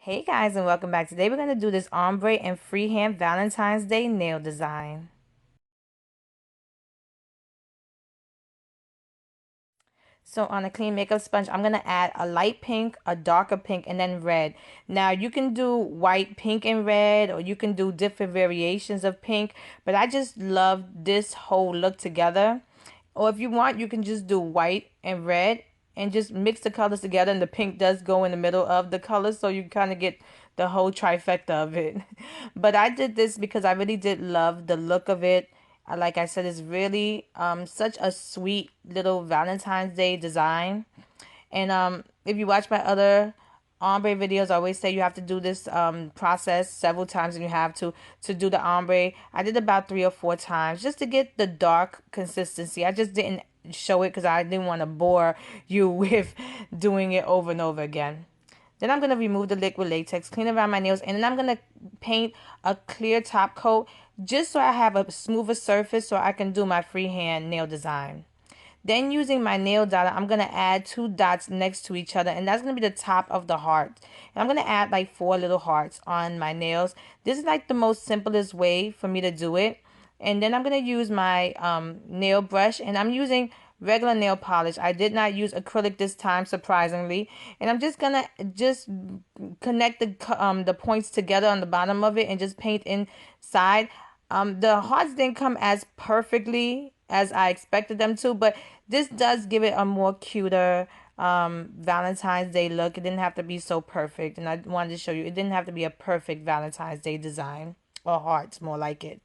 Hey guys, and welcome back. Today we're going to do this ombre and freehand Valentine's Day nail design. So on a clean makeup sponge, I'm going to add a light pink, a darker pink, and then red. Now you can do white, pink, and red, or you can do different variations of pink, but I just love this whole look together. Or if you want, you can just do white and red and just mix the colors together, and the pink does go in the middle of the colors, so you kind of get the whole trifecta of it. But I did this because I really did love the look of it. Like I said, it's really such a sweet little Valentine's Day design. And if you watch my other ombre videos, I always say you have to do this process several times, and you have to do the ombre. I did about 3 or 4 times just to get the dark consistency. I just didn't show it because I didn't want to bore you with doing it over and over again. Then I'm going to remove the liquid latex, clean around my nails, and then I'm going to paint a clear top coat just so I have a smoother surface so I can do my freehand nail design. Then using my nail dot, I'm going to add 2 dots next to each other, and that's going to be the top of the heart. And I'm going to add like 4 little hearts on my nails. This is like the most simplest way for me to do it. And then I'm going to use my nail brush, and I'm using regular nail polish. I did not use acrylic this time, surprisingly. And I'm just going to just connect the points together on the bottom of it and just paint inside. The hearts didn't come as perfectly as I expected them to, but this does give it a more cuter Valentine's Day look. It didn't have to be so perfect, and I wanted to show you it didn't have to be a perfect Valentine's Day design, or hearts more like it.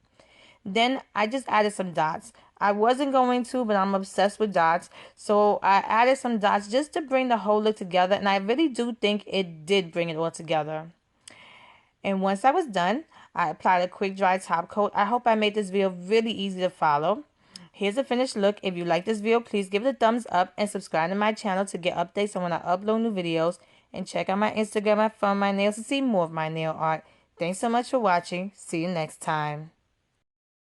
Then I just added some dots. I wasn't going to, but I'm obsessed with dots. So I added some dots just to bring the whole look together, and I really do think it did bring it all together. And once I was done, I applied a quick dry top coat. I hope I made this video really easy to follow. Here's a finished look. If you like this video, please give it a thumbs up and subscribe to my channel to get updates on when I upload new videos. And check out my Instagram at Funwithmynails to see more of my nail art. Thanks so much for watching. See you next time.